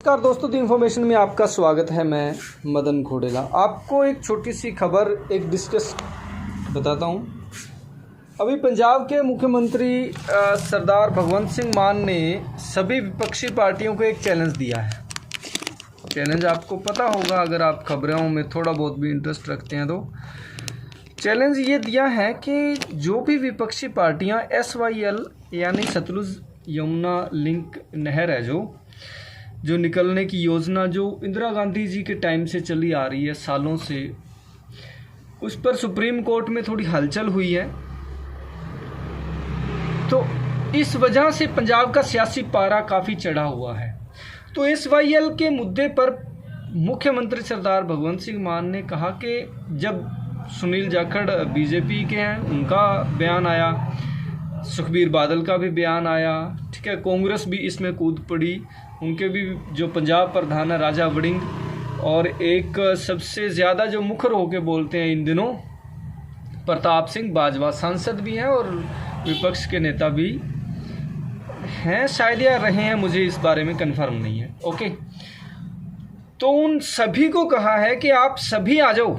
नमस्कार दोस्तों, the information में आपका स्वागत है। मैं मदन घोडेला आपको एक छोटी सी खबर डिस्कस बताता हूं। अभी पंजाब के मुख्यमंत्री सरदार भगवंत सिंह मान ने सभी विपक्षी पार्टियों को एक चैलेंज दिया है। चैलेंज आपको पता होगा अगर आप खबरों में थोड़ा बहुत भी इंटरेस्ट रखते हैं तो। चैलेंज ये दिया है कि जो भी विपक्षी पार्टियां SYL यानी सतलुज यमुना लिंक नहर है जो निकलने की योजना जो इंदिरा गांधी जी के टाइम से चली आ रही है सालों से, उस पर सुप्रीम कोर्ट में थोड़ी हलचल हुई है। तो इस वजह से पंजाब का सियासी पारा काफ़ी चढ़ा हुआ है। तो SYL के मुद्दे पर मुख्यमंत्री सरदार भगवंत सिंह मान ने कहा कि जब सुनील जाखड़ BJP के हैं, उनका बयान आया, सुखबीर बादल का भी बयान आया, ठीक है, कांग्रेस भी इसमें कूद पड़ी, उनके भी जो पंजाब प्रधान है राजा वड़िंग, और एक सबसे ज़्यादा जो मुखर होकर बोलते हैं इन दिनों प्रताप सिंह बाजवा, सांसद भी हैं और विपक्ष के नेता भी हैं शायद या रहे हैं, मुझे इस बारे में कंफर्म नहीं है। ओके, तो उन सभी को कहा है कि आप सभी आ जाओ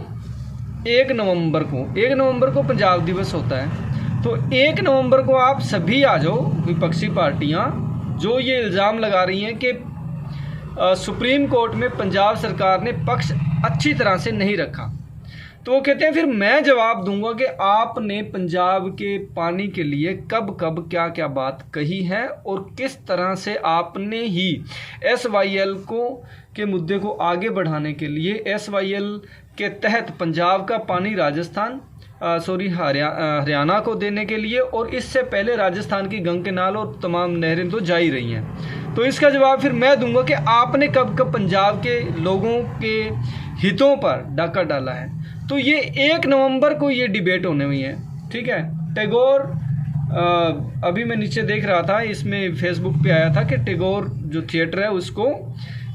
1 नवंबर को पंजाब दिवस होता है, तो 1 नवंबर को आप सभी आ जाओ। विपक्षी पार्टियां जो ये इल्ज़ाम लगा रही हैं कि सुप्रीम कोर्ट में पंजाब सरकार ने पक्ष अच्छी तरह से नहीं रखा, तो वो कहते हैं फिर मैं जवाब दूंगा कि आपने पंजाब के पानी के लिए कब कब क्या क्या बात कही है और किस तरह से आपने ही SYL के मुद्दे को आगे बढ़ाने के लिए SYL के तहत पंजाब का पानी हरियाणा को देने के लिए, और इससे पहले राजस्थान की गंग केनाल और तमाम नहरें तो जा ही रही हैं। तो इसका जवाब फिर मैं दूंगा कि आपने कब कब पंजाब के लोगों के हितों पर डाका डाला है। तो ये 1 नवंबर को ये डिबेट होने हुई है, ठीक है। टैगोर अभी मैं नीचे देख रहा था, इसमें फेसबुक पे आया था कि टैगोर जो थिएटर है उसको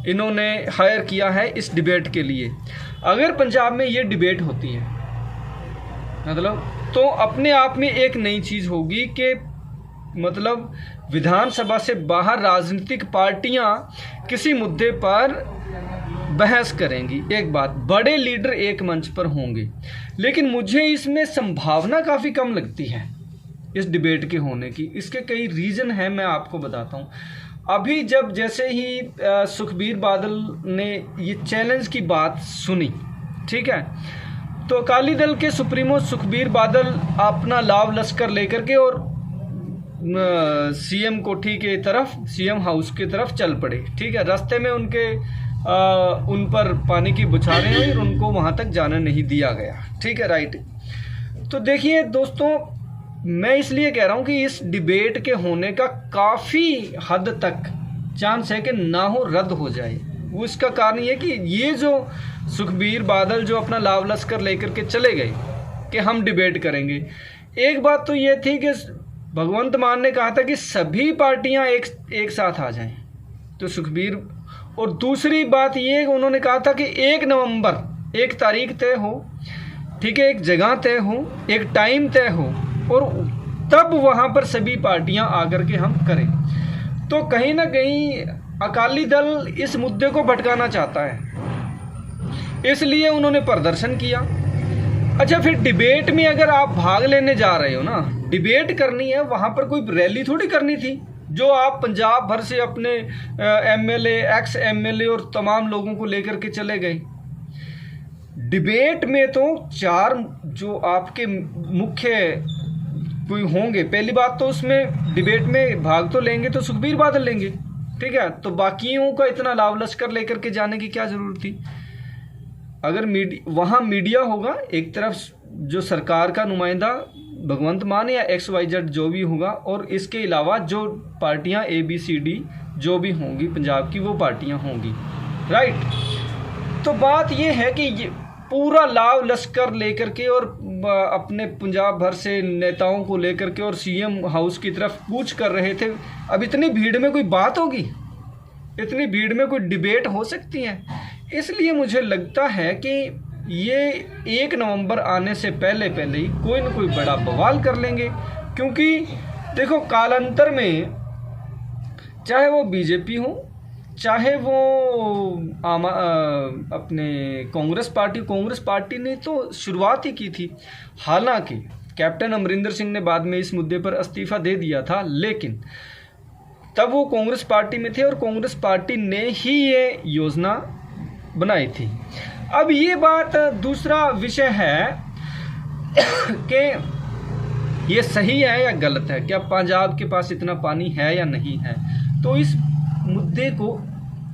इन्होंने हायर किया है इस डिबेट के लिए। अगर पंजाब में ये डिबेट होती है मतलब, तो अपने आप में एक नई चीज़ होगी कि मतलब विधानसभा से बाहर राजनीतिक पार्टियां किसी मुद्दे पर बहस करेंगी। एक बात, बड़े लीडर एक मंच पर होंगे, लेकिन मुझे इसमें संभावना काफ़ी कम लगती है इस डिबेट के होने की। इसके कई रीज़न हैं, मैं आपको बताता हूँ। अभी जब जैसे ही सुखबीर बादल ने ये चैलेंज की बात सुनी, ठीक है, तो अकाली दल के सुप्रीमो सुखबीर बादल अपना लाव लश्कर लेकर के और CM कोठी के तरफ, CM हाउस की तरफ चल पड़े, ठीक है। रास्ते में उन पर पानी की बौछारें हुई और उनको वहां तक जाने नहीं दिया गया, ठीक है, राइट। तो देखिए दोस्तों, मैं इसलिए कह रहा हूं कि इस डिबेट के होने का काफ़ी हद तक चांस है कि ना हो, रद्द हो जाए। वो इसका कारण ये कि ये जो सुखबीर बादल जो अपना लाव लश्कर लेकर के चले गए कि हम डिबेट करेंगे, एक बात तो ये थी कि भगवंत मान ने कहा था कि सभी पार्टियां एक साथ आ जाएं, तो सुखबीर, और दूसरी बात ये उन्होंने कहा था कि 1 नवंबर एक तारीख तय हो, ठीक है, एक जगह तय हो, एक टाइम तय हो, और तब वहां पर सभी पार्टियां आकर के हम करें। तो कहीं ना कहीं अकाली दल इस मुद्दे को भटकाना चाहता है, इसलिए उन्होंने प्रदर्शन किया। अच्छा, फिर डिबेट में अगर आप भाग लेने जा रहे हो ना, डिबेट करनी है, वहां पर कोई रैली थोड़ी करनी थी जो आप पंजाब भर से अपने MLA, ex-MLA और तमाम लोगों को लेकर के चले गए। डिबेट में तो 4 जो आपके मुख्य कोई होंगे, पहली बात तो उसमें डिबेट में भाग तो लेंगे तो सुखबीर बादल लेंगे, ठीक है, तो बाकियों का इतना लाव लश्कर लेकर के जाने की क्या जरूरत थी। अगर वहाँ मीडिया होगा, एक तरफ जो सरकार का नुमाइंदा भगवंत मान या XYZ जो भी होगा, और इसके अलावा जो पार्टियां ABCD जो भी होंगी पंजाब की, वो पार्टियां होंगी, राइट। तो बात ये है कि ये पूरा लाव लश्कर लेकर के और अपने पंजाब भर से नेताओं को लेकर के और CM हाउस की तरफ कूच कर रहे थे। अब इतनी भीड़ में कोई बात होगी, इतनी भीड़ में कोई डिबेट हो सकती है? इसलिए मुझे लगता है कि ये 1 नवंबर आने से पहले ही कोई ना कोई बड़ा बवाल कर लेंगे, क्योंकि देखो कालांतर में चाहे वो BJP हो चाहे वो अपने कांग्रेस पार्टी ने तो शुरुआत ही की थी। हालांकि कैप्टन अमरिंदर सिंह ने बाद में इस मुद्दे पर इस्तीफा दे दिया था, लेकिन तब वो कांग्रेस पार्टी में थे और कांग्रेस पार्टी ने ही ये योजना बनाई थी। अब ये बात दूसरा विषय है कि ये सही है या गलत है, क्या पंजाब के पास इतना पानी है या नहीं है। तो इस मुद्दे को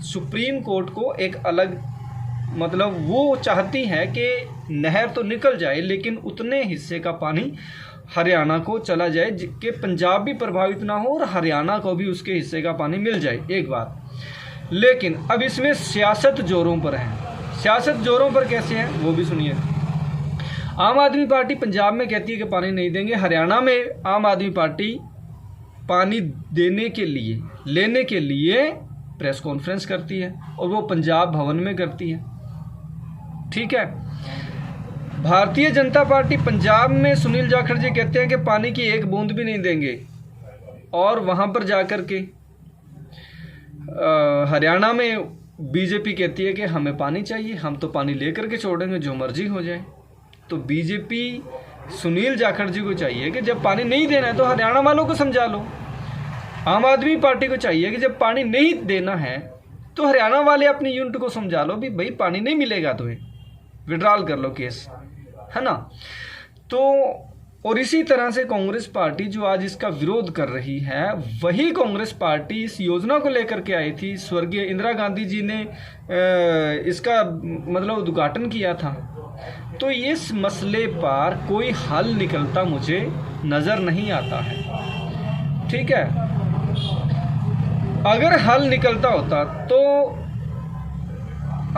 सुप्रीम कोर्ट को एक अलग मतलब वो चाहती है कि नहर तो निकल जाए लेकिन उतने हिस्से का पानी हरियाणा को चला जाए कि पंजाब भी प्रभावित ना हो और हरियाणा को भी उसके हिस्से का पानी मिल जाए, एक बात। लेकिन अब इसमें सियासत जोरों पर है। सियासत जोरों पर कैसे है वो भी सुनिए। आम आदमी पार्टी पंजाब में कहती है कि पानी नहीं देंगे। हरियाणा में आम आदमी पार्टी पानी देने के लिए लेने के लिए प्रेस कॉन्फ्रेंस करती है और वो पंजाब भवन में करती है, ठीक है। भारतीय जनता पार्टी पंजाब में सुनील जाखड़ जी कहते हैं कि पानी की एक बूंद भी नहीं देंगे, और वहां पर जाकर के हरियाणा में बीजेपी कहती है कि हमें पानी चाहिए, हम तो पानी लेकर के छोड़ेंगे जो मर्जी हो जाए। तो बीजेपी सुनील जाखड़ जी को चाहिए कि जब पानी नहीं देना है तो हरियाणा वालों को समझा लो। आम आदमी पार्टी को चाहिए कि जब पानी नहीं देना है तो हरियाणा वाले अपनी यूनिट को समझा लो भी भाई पानी नहीं मिलेगा तुम्हें, विड्रॉल कर लो केस, है ना। तो और इसी तरह से कांग्रेस पार्टी जो आज इसका विरोध कर रही है, वही कांग्रेस पार्टी इस योजना को लेकर के आई थी। स्वर्गीय इंदिरा गांधी जी ने इसका मतलब उद्घाटन किया था। तो इस मसले पर कोई हल निकलता मुझे नजर नहीं आता है, ठीक है। अगर हल निकलता होता तो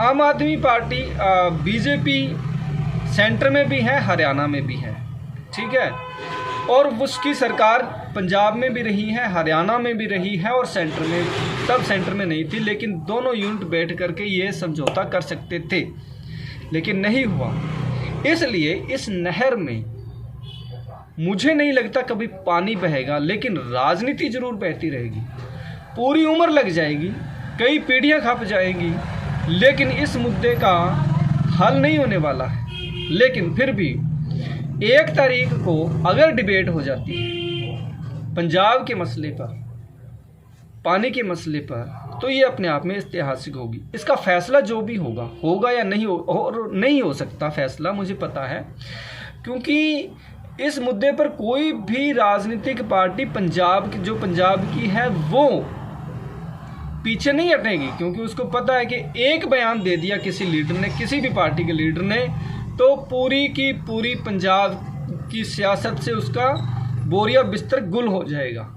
आम आदमी पार्टी बीजेपी सेंटर में भी है, हरियाणा में भी है, ठीक है, और उसकी सरकार पंजाब में भी रही है, हरियाणा में भी रही है और सेंटर में, तब सेंटर में नहीं थी, लेकिन दोनों यूनिट बैठ करके ये समझौता कर सकते थे, लेकिन नहीं हुआ। इसलिए इस नहर में मुझे नहीं लगता कभी पानी बहेगा, लेकिन राजनीति जरूर बहती रहेगी। पूरी उम्र लग जाएगी, कई पीढ़ियां खप जाएगी, लेकिन इस मुद्दे का हल नहीं होने वाला है। लेकिन फिर भी 1 तारीख को अगर डिबेट हो जाती है पंजाब के मसले पर, पानी के मसले पर, तो ये अपने आप में ऐतिहासिक होगी। इसका फैसला जो भी होगा या नहीं हो सकता फैसला, मुझे पता है, क्योंकि इस मुद्दे पर कोई भी राजनीतिक पार्टी पंजाब की है वो पीछे नहीं हटेगी, क्योंकि उसको पता है कि एक बयान दे दिया किसी लीडर ने, किसी भी पार्टी के लीडर ने, तो पूरी की पूरी पंजाब की सियासत से उसका बोरिया बिस्तर गुल हो जाएगा।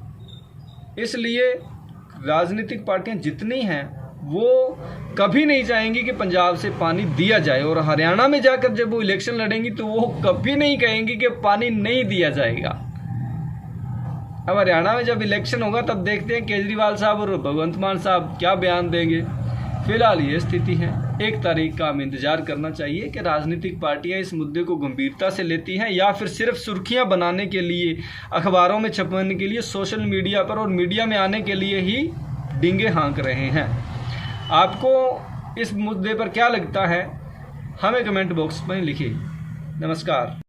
इसलिए राजनीतिक पार्टियां जितनी हैं वो कभी नहीं चाहेंगी कि पंजाब से पानी दिया जाए, और हरियाणा में जाकर जब वो इलेक्शन लड़ेंगी तो वो कभी नहीं कहेंगी कि पानी नहीं दिया जाएगा। अब हरियाणा में जब इलेक्शन होगा तब देखते हैं केजरीवाल साहब और भगवंत मान साहब क्या बयान देंगे। फिलहाल ये स्थिति है। 1 तारीख का हमें इंतजार करना चाहिए कि राजनीतिक पार्टियां इस मुद्दे को गंभीरता से लेती हैं या फिर सिर्फ सुर्खियां बनाने के लिए, अखबारों में छपवाने के लिए, सोशल मीडिया पर और मीडिया में आने के लिए ही डींगे हाँक रहे हैं। आपको इस मुद्दे पर क्या लगता है, हमें कमेंट बॉक्स में लिखिए। नमस्कार।